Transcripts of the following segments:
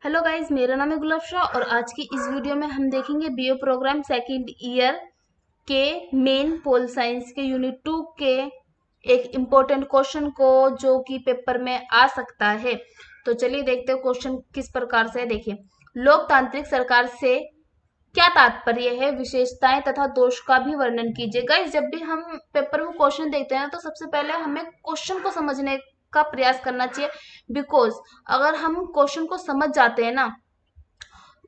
Hello guys, मेरा नाम है गुलाब शाह और आज की इस वीडियो में हम देखेंगे बीए प्रोग्राम सेकंड ईयर के मेन पोल साइंस के यूनिट 2 के एक इम्पोर्टेंट क्वेश्चन को जो कि पेपर में आ सकता है। तो चलिए देखते हैं क्वेश्चन किस प्रकार से है। देखिए, लोकतांत्रिक सरकार से क्या तात्पर्य है, विशेषताएं तथा दोष का भी वर्णन कीजिए। गाइस, जब भी हम पेपर में क्वेश्चन देखते हैं ना, तो सबसे पहले हमें क्वेश्चन को समझने का प्रयास करना चाहिए। बिकॉज अगर हम क्वेश्चन को समझ जाते हैं ना,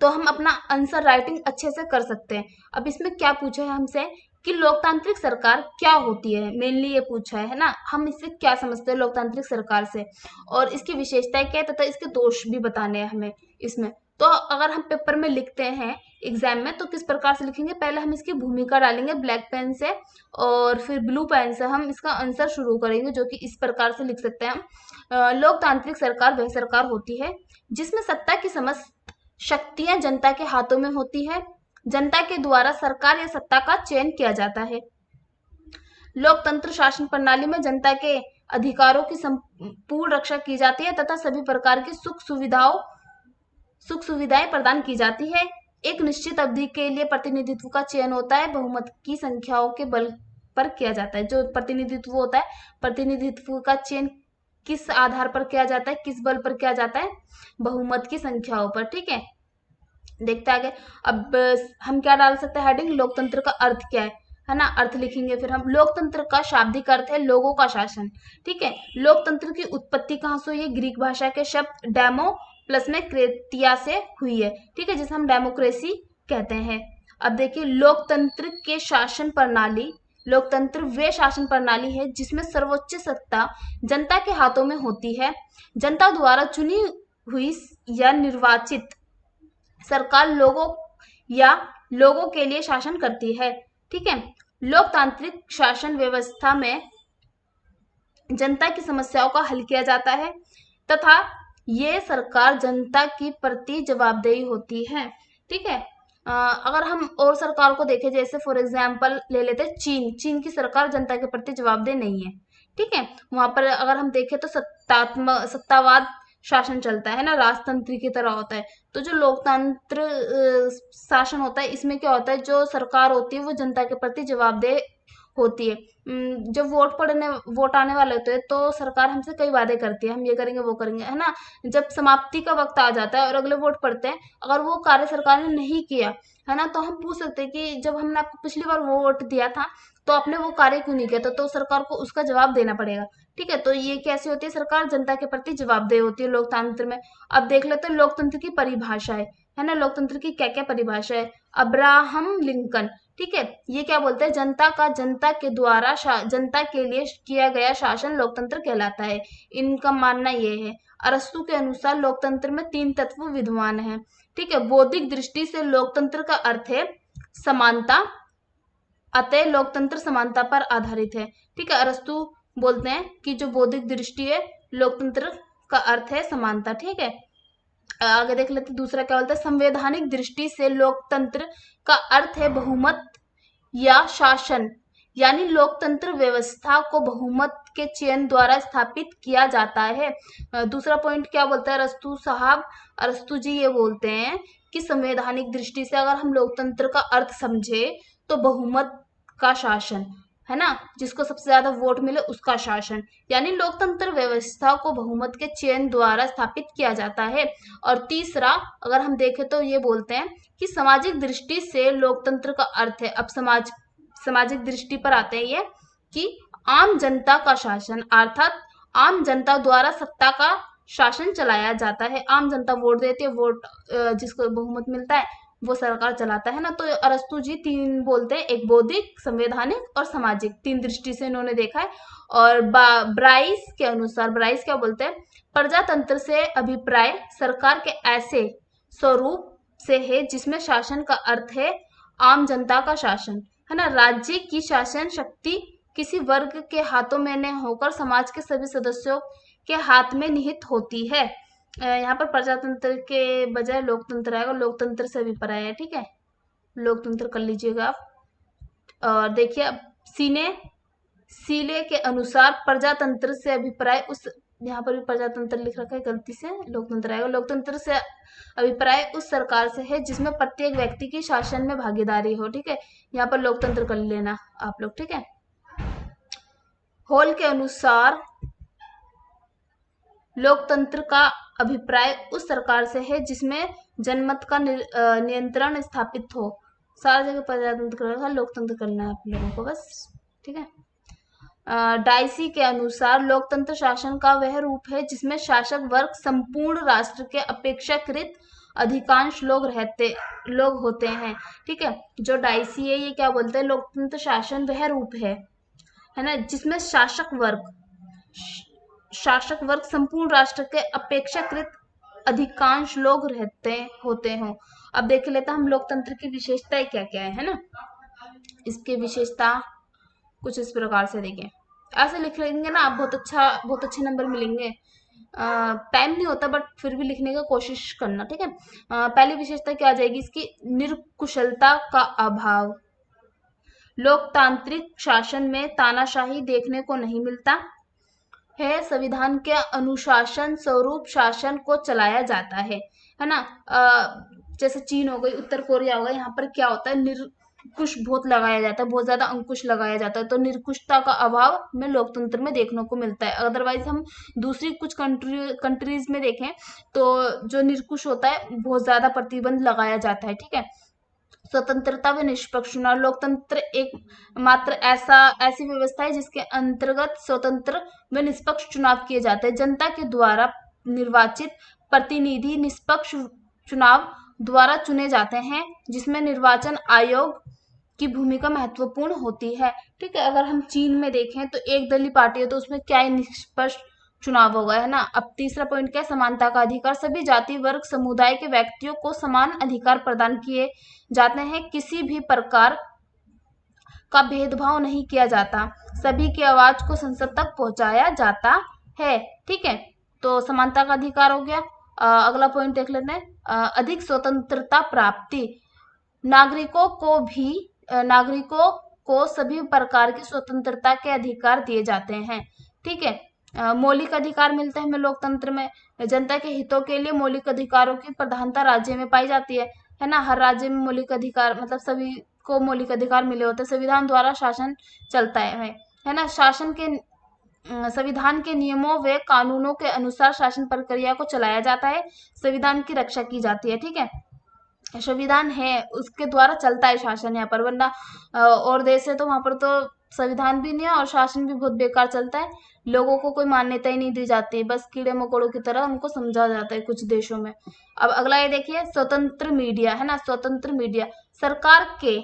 तो हम अपना आंसर राइटिंग अच्छे से कर सकते हैं। अब इसमें क्या पूछा है हमसे कि लोकतांत्रिक सरकार क्या होती है, मेनली ये पूछा है ना। हम इससे क्या समझते हैं लोकतांत्रिक सरकार से, और इसकी विशेषताएं क्या है तथा इसके दोष भी बताने हैं हमें इसमें। तो अगर हम पेपर में लिखते हैं एग्जाम में, तो किस प्रकार से लिखेंगे, पहले हम इसकी भूमिका डालेंगे ब्लैक पेन से और फिर ब्लू पेन से हम इसका आंसर शुरू करेंगे, जो कि इस प्रकार से लिख सकते हैं हम। लोकतांत्रिक सरकार वह सरकार होती है जिसमें सत्ता की समस्त शक्तियां जनता के हाथों में होती है। जनता के द्वारा सरकार या सत्ता का चयन किया जाता है। लोकतंत्र शासन प्रणाली में जनता के अधिकारों की संपूर्ण रक्षा की जाती है तथा सभी प्रकार की सुख सुविधाएं प्रदान की जाती है। एक निश्चित अवधि के लिए प्रतिनिधित्व का चयन होता है, बहुमत की संख्याओं के बल पर किया जाता है। जो प्रतिनिधित्व होता है, प्रतिनिधित्व का चयन किस आधार पर किया जाता है, किस बल पर किया जाता है, बहुमत की संख्याओं पर। ठीक है, देखते आगे। अब हम क्या डाल सकते हैं हेडिंग, लोकतंत्र का अर्थ क्या है ना, अर्थ लिखेंगे। फिर हम लोकतंत्र का शाब्दिक अर्थ है लोगों का शासन। ठीक है, लोकतंत्र की उत्पत्ति कहाँ से हुई है, ग्रीक भाषा के शब्द डेमो प्लस में क्रेतिया से हुई है। ठीक है, जिसे हम डेमोक्रेसी कहते हैं। अब देखिए, लोकतंत्र के शासन प्रणाली, लोकतंत्र वे शासन प्रणाली है जिसमें सर्वोच्च सत्ता जनता के हाथों में होती है। जनता द्वारा चुनी हुई या निर्वाचित सरकार लोगों के लिए शासन करती है। ठीक है, लोकतांत्रिक शासन व्यवस्था में जनता की समस्याओं का हल किया जाता है तथा ये सरकार जनता की प्रति जवाबदेही होती है। ठीक है, अगर हम और सरकार को देखें, जैसे फॉर एग्जाम्पल ले लेते हैं चीन की सरकार जनता के प्रति जवाबदेह नहीं है। ठीक है, वहां पर अगर हम देखें तो सत्तावाद शासन चलता है ना, राजतंत्र की तरह होता है। तो जो लोकतंत्र शासन होता है, इसमें क्या होता है, जो सरकार होती है वो जनता के प्रति जवाबदेह होती है। जब वोट आने वाले होते हैं, तो सरकार हमसे कई वादे करती है, हम ये करेंगे वो करेंगे, है ना। जब समाप्ति का वक्त आ जाता है और अगले वोट पड़ते हैं, अगर वो कार्य सरकार ने नहीं किया, है ना, तो हम पूछ सकते हैं कि जब हमने आपको पिछली बार वो वोट दिया था, तो आपने वो कार्य क्यों नहीं किया था, तो सरकार को उसका जवाब देना पड़ेगा। ठीक है, तो ये कैसी होती है, सरकार जनता के प्रति जवाबदेह होती है लोकतंत्र में। अब देख लेते हैं लोकतंत्र की परिभाषा है ना, लोकतंत्र की क्या क्या परिभाषा है। अब्राहम लिंकन, ठीक है, ये क्या बोलते हैं, जनता के द्वारा जनता के लिए किया गया शासन लोकतंत्र कहलाता है। इनका मानना ये है। अरस्तु के अनुसार लोकतंत्र में 3 तत्व विद्यमान हैं। ठीक है, बौद्धिक दृष्टि से लोकतंत्र का अर्थ है समानता, अतः लोकतंत्र समानता पर आधारित है। ठीक है, अरस्तु बोलते हैं कि जो बौद्धिक दृष्टि है, लोकतंत्र का अर्थ है समानता। ठीक है, आगे देख लेते, दूसरा क्या बोलता है, संवैधानिक दृष्टि से लोकतंत्र का अर्थ है बहुमत या शासन, यानी लोकतंत्र व्यवस्था को बहुमत के चयन द्वारा स्थापित किया जाता है। दूसरा पॉइंट क्या बोलता है अरस्तु जी ये बोलते हैं कि संवैधानिक दृष्टि से अगर हम लोकतंत्र का अर्थ समझे, तो बहुमत का शासन, है ना, जिसको सबसे ज्यादा वोट मिले उसका शासन, यानी लोकतंत्र व्यवस्था को बहुमत के चयन द्वारा स्थापित किया जाता है। और तीसरा अगर हम देखें तो ये बोलते हैं कि सामाजिक दृष्टि से लोकतंत्र का अर्थ है, अब सामाजिक दृष्टि पर आते हैं ये, कि आम जनता का शासन, अर्थात आम जनता द्वारा सत्ता का शासन चलाया जाता है। आम जनता वोट देती है, वोट जिसको बहुमत मिलता है वो सरकार चलाता है ना। तो अरस्तु जी 3 बोलते हैं, एक बौद्धिक, संवैधानिक और सामाजिक, 3 दृष्टि से इन्होंने देखा है। और ब्राइस के अनुसार, ब्राइस क्या बोलते हैं, प्रजातंत्र से अभिप्राय सरकार के ऐसे स्वरूप से है जिसमें शासन का अर्थ है आम जनता का शासन, है ना। राज्य की शासन शक्ति किसी वर्ग के हाथों में न होकर समाज के सभी सदस्यों के हाथ में निहित होती है। यहाँ पर प्रजातंत्र के बजाय लोकतंत्र आएगा, लोकतंत्र से अभिप्राय है। ठीक है, लोकतंत्र कर लीजिएगा आप। और देखिए, अब सीले के अनुसार प्रजातंत्र से अभिप्राय, उस यहाँ पर भी प्रजातंत्र लिख रखा है, गलती से लोकतंत्र आएगा। लोकतंत्र से अभिप्राय उस सरकार से है जिसमें प्रत्येक व्यक्ति की शासन में भागीदारी हो। ठीक है, यहाँ पर लोकतंत्र कर लेना आप लोग। ठीक है, हॉल के अनुसार लोकतंत्र का अभिप्राय उस सरकार से है जिसमें जनमत का नियंत्रण स्थापित हो। सारा जगह प्रजातंत्र करना, लोकतंत्र करना है आप लोगों को बस। ठीक है, डाइसी के अनुसार लोकतंत्र शासन का वह रूप है जिसमें शासक वर्ग संपूर्ण राष्ट्र के अपेक्षाकृत अधिकांश लोग होते हैं। ठीक है, जो डाइसी है ये क्या बोलते हैं, लोकतंत्र शासन वह रूप है ना, जिसमें शासक वर्ग संपूर्ण राष्ट्र के अपेक्षाकृत अधिकांश लोग होते हों। अब देख लेते हैं हम लोकतंत्र की विशेषताएं क्या क्या है ना। इसके विशेषता कुछ इस प्रकार से देखें, ऐसे लिख लेंगे ना आप बहुत अच्छे नंबर मिलेंगे। टाइम नहीं होता बट फिर भी लिखने का कोशिश करना। ठीक है, पहली विशेषता क्या आ जाएगी इसकी, निरकुशलता का अभाव। लोकतांत्रिक शासन में तानाशाही देखने को नहीं मिलता है, संविधान के अनुशासन स्वरूप शासन को चलाया जाता है ना। जैसे चीन हो गई, उत्तर कोरिया हो गया, यहाँ पर क्या होता है, निरकुश बहुत लगाया जाता है, बहुत ज्यादा अंकुश लगाया जाता है, तो निरकुशता का अभाव में लोकतंत्र में देखने को मिलता है। अदरवाइज हम दूसरी कुछ कंट्रीज में देखें तो जो निरकुश होता है बहुत ज्यादा प्रतिबंध लगाया जाता है। ठीक है, स्वतंत्रता व निष्पक्ष चुनाव। लोकतंत्र एक मात्र ऐसी व्यवस्था है जिसके अंतर्गत स्वतंत्र व निष्पक्ष चुनाव किए जाते हैं। जनता के द्वारा निर्वाचित प्रतिनिधि निष्पक्ष चुनाव द्वारा चुने जाते हैं, जिसमें निर्वाचन आयोग की भूमिका महत्वपूर्ण होती है। ठीक है, अगर हम चीन में देखें तो एक दलीय पार्टी है, तो उसमें क्या है, निष्पक्ष चुनाव होगा है ना। अब तीसरा पॉइंट क्या है, समानता का अधिकार। सभी जाति वर्ग समुदाय के व्यक्तियों को समान अधिकार प्रदान किए जाते हैं, किसी भी प्रकार का भेदभाव नहीं किया जाता, सभी की आवाज को संसद तक पहुंचाया जाता है। ठीक है, तो समानता का अधिकार हो गया। अगला पॉइंट देख लेते हैं, अधिक स्वतंत्रता प्राप्ति। नागरिकों को सभी प्रकार की स्वतंत्रता के अधिकार दिए जाते हैं। ठीक है, मौलिक अधिकार मिलते हैं हमें लोकतंत्र में। जनता के हितों के लिए मौलिक अधिकारों की प्रधानता राज्य में पाई जाती है ना। हर राज्य में मौलिक अधिकार मतलब सभी को मौलिक अधिकार मिले होते हैं। संविधान द्वारा शासन चलता है ना। संविधान के नियमों व कानूनों के अनुसार शासन प्रक्रिया को चलाया जाता है, संविधान की रक्षा की जाती है। ठीक है, संविधान है उसके द्वारा चलता है शासन यहाँ पर, वरना और देश है तो वहां पर तो संविधान भी नहीं है और शासन भी बहुत बेकार चलता है, लोगों को कोई मान्यता ही नहीं दी जाती, बस कीड़े मकोड़ों की तरह उनको समझा जाता है कुछ देशों में। अब अगला ये देखिए, स्वतंत्र मीडिया है ना। स्वतंत्र मीडिया, सरकार के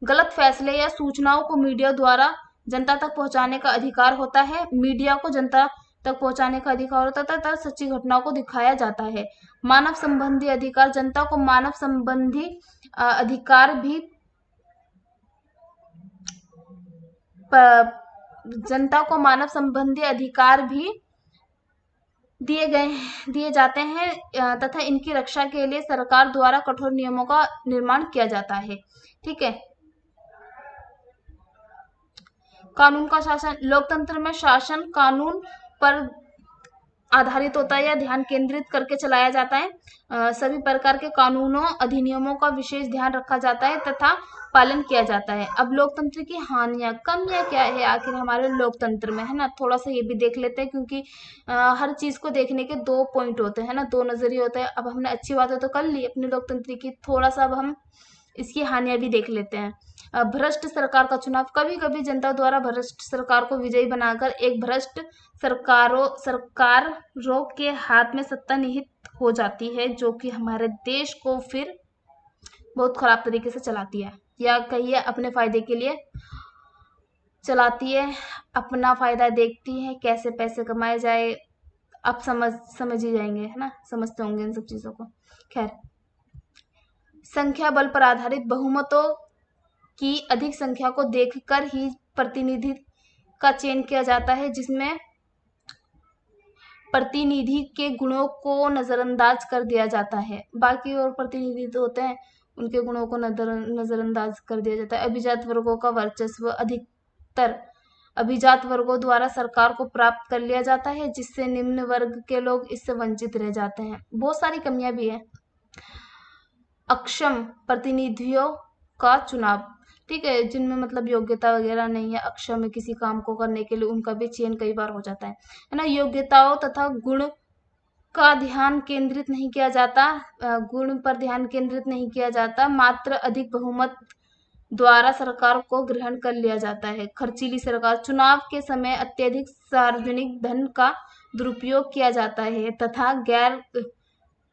गलत फैसले या सूचनाओं को मीडिया द्वारा जनता तक पहुंचाने का अधिकार होता है। मीडिया को जनता तक पहुंचाने का अधिकार होता है तथा सच्ची घटनाओं को दिखाया जाता है। मानव संबंधी अधिकार, जनता को मानव संबंधी अधिकार भी दिए जाते हैं तथा इनकी रक्षा के लिए सरकार द्वारा कठोर नियमों का निर्माण किया जाता है। ठीक है, कानून का शासन। लोकतंत्र में शासन कानून पर आधारित होता है या ध्यान केंद्रित करके चलाया जाता है। सभी प्रकार के कानूनों अधिनियमों का विशेष ध्यान रखा जाता है तथा पालन किया जाता है। अब लोकतंत्र की हानियां कमियां क्या है आखिर हमारे लोकतंत्र में, है ना, थोड़ा सा ये भी देख लेते हैं, क्योंकि हर चीज को देखने के दो पॉइंट होते हैं ना, दो नजरिए होते हैं। अब हमने अच्छी बातें तो कर ली अपने लोकतंत्र की, थोड़ा सा अब हम इसकी हानियां भी देख लेते हैं। भ्रष्ट सरकार का चुनाव। कभी कभी जनता द्वारा भ्रष्ट सरकार को विजयी बनाकर एक भ्रष्ट सरकारों के हाथ में सत्ता निहित हो जाती है, जो कि हमारे देश को फिर बहुत खराब तरीके से चलाती है, या कहिए अपने फायदे के लिए चलाती है, अपना फायदा देखती है, कैसे पैसे कमाए जाए। आप समझ ही जाएंगे, है ना, समझते होंगे इन सब चीजों को। खैर, संख्या बल पर आधारित। बहुमतों की अधिक संख्या को देखकर ही प्रतिनिधि का चयन किया जाता है, जिसमें प्रतिनिधि के गुणों को नजरअंदाज कर दिया जाता है। बाकी और प्रतिनिधि तो होते हैं, उनके गुणों को नजरअंदाज कर दिया जाता है। अभिजात वर्गों का वर्चस्व। अधिकतर अभिजात वर्गों द्वारा सरकार को प्राप्त कर लिया जाता है, जिससे निम्न वर्ग के लोग इससे वंचित रह जाते हैं। बहुत सारी कमियां भी है। अक्षम प्रतिनिधियों का चुनाव, ठीक है, जिनमें मतलब योग्यता वगैरह नहीं है, अक्षम है किसी काम को करने के लिए, उनका भी चयन कई बार हो जाता है ना। योग्यताओं तथा गुण का ध्यान केंद्रित नहीं किया जाता, गुण पर ध्यान केंद्रित नहीं किया जाता, मात्र अधिक बहुमत द्वारा सरकार को ग्रहण कर लिया जाता है। खर्चीली सरकार, चुनाव के समय अत्यधिक सार्वजनिक धन का दुरुपयोग किया जाता है तथा गैर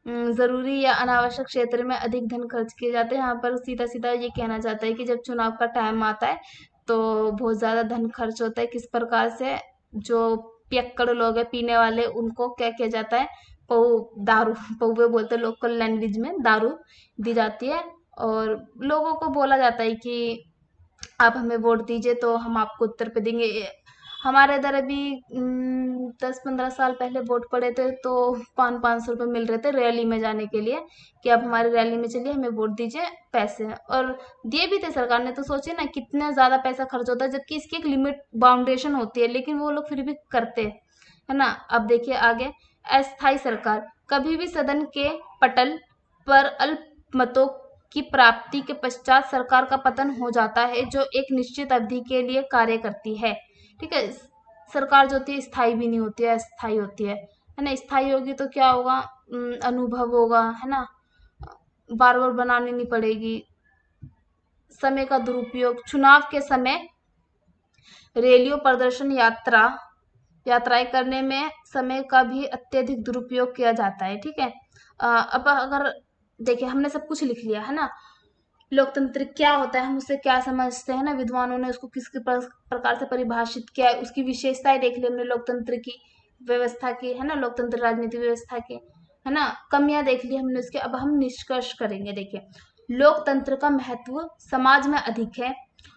जरूरी या अनावश्यक क्षेत्र में अधिक धन खर्च किए जाते हैं। यहाँ पर सीधा सीधा ये कहना चाहता है कि जब चुनाव का टाइम आता है तो बहुत ज्यादा धन खर्च होता है। किस प्रकार से, जो पियक्कड़ लोग हैं पीने वाले, उनको क्या किया जाता है, दारू, पौवे बोलते हैं लोकल लैंग्वेज में, दारू दी जाती है और लोगों को बोला जाता है कि आप हमें वोट दीजिए तो हम आपको उत्तर पे देंगे। हमारे इधर अभी 10-15 साल पहले वोट पड़े थे तो 500-500 रुपये मिल रहे थे रैली में जाने के लिए, कि आप हमारी रैली में चलिए, हमें वोट दीजिए, पैसे हैं। और दिए भी थे सरकार ने। तो सोचिए ना कितना ज्यादा पैसा खर्च होता है, जबकि इसकी एक लिमिट बाउंडेशन होती है, लेकिन वो लोग फिर भी करते हैं, है ना। अब देखिए आगे, अस्थायी सरकार, कभी भी सदन के पटल पर अल्पमतों की प्राप्ति के पश्चात सरकार का पतन हो जाता है, जो एक निश्चित अवधि के लिए कार्य करती है, ठीक है। सरकार जो होती है स्थायी भी नहीं होती है, अस्थायी होती है ना। स्थायी होगी तो क्या होगा, अनुभव होगा, है ना, बार बार बनानी नहीं पड़ेगी। समय का दुरुपयोग, चुनाव के समय रैलियों, प्रदर्शन, यात्राएं करने में समय का भी अत्यधिक दुरुपयोग किया जाता है, ठीक है। अब अगर देखिए, हमने सब कुछ लिख लिया है ना। लोकतंत्र क्या होता है, हम उससे क्या समझते हैं ना, विद्वानों ने उसको किस प्रकार से परिभाषित किया है, उसकी विशेषताएं देख ली हमने, लोकतंत्र की व्यवस्था की, है ना, लोकतंत्र राजनीति व्यवस्था की, है ना। कमियां देख ली हमने उसके। अब हम निष्कर्ष करेंगे। देखिए, लोकतंत्र का महत्व समाज में अधिक है।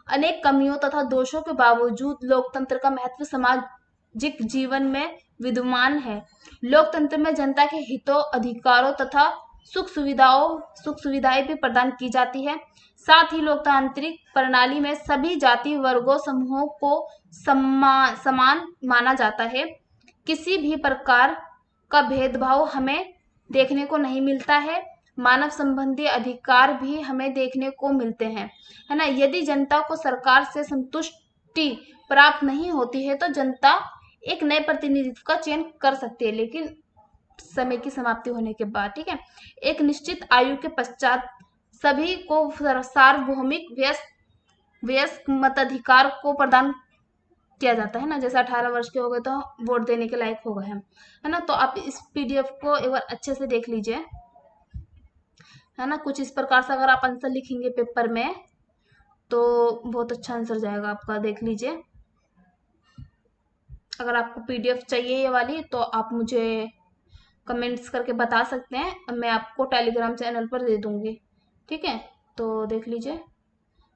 अनेक कमियों तथा दोषों के बावजूद लोकतंत्र का महत्व सामाजिक जीवन में विद्यमान है। लोकतंत्र में जनता के हितों, अधिकारों तथा सुख सुविधाएं भी प्रदान की जाती है। साथ ही लोकतांत्रिक प्रणाली में सभी जाति वर्गों समूहों को समान माना जाता है। किसी भी प्रकार का भेदभाव हमें देखने को नहीं मिलता है। मानव संबंधी अधिकार भी हमें देखने को मिलते हैं, है ना। यदि जनता को सरकार से संतुष्टि प्राप्त नहीं होती है तो जनता एक नए प्रतिनिधित्व का चयन कर सकती है, लेकिन समय की समाप्ति होने के बाद, ठीक है। एक निश्चित आयु के पश्चात सभी को सार्वभौमिक वयस्क मताधिकार को प्रदान किया जाता है ना। जैसे 18 वर्ष के हो गए तो वोट देने के लायक हो गए हम, है ना। तो आप इस पीडीएफ को एक बार अच्छे से देख लीजिए, है ना। कुछ इस प्रकार से अगर आप आंसर लिखेंगे पेपर में तो बहुत अच्छा आंसर जाएगा आपका, देख लीजिए। अगर आपको पीडीएफ चाहिए ये वाली तो आप मुझे कमेंट्स करके बता सकते हैं, मैं आपको टेलीग्राम चैनल पर दे दूंगी, ठीक है। तो देख लीजिए,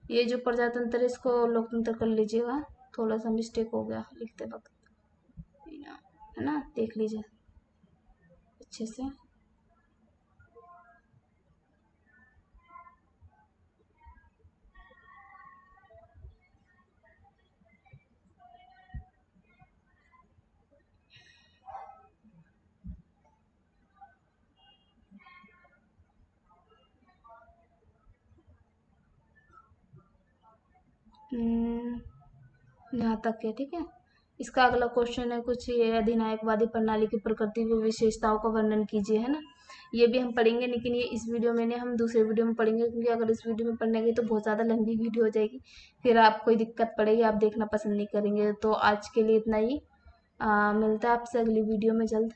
ये जो प्रजातंत्र है इसको लोकतंत्र कर लीजिएगा, थोड़ा सा मिस्टेक हो गया लिखते वक्त, है ना। देख लीजिए अच्छे से। यहाँ तक है, ठीक है। इसका अगला क्वेश्चन है कुछ ये, अधिनायकवादी प्रणाली की प्रकृति व विशेषताओं का वर्णन कीजिए, है ना। ये भी हम पढ़ेंगे, लेकिन ये इस वीडियो में नहीं, हम दूसरे वीडियो में पढ़ेंगे, क्योंकि अगर इस वीडियो में पढ़ने गए तो बहुत ज़्यादा लंबी वीडियो हो जाएगी, फिर आप कोई दिक्कत पड़ेगी, आप देखना पसंद नहीं करेंगे। तो आज के लिए इतना ही, मिलता है आपसे अगली वीडियो में जल्द।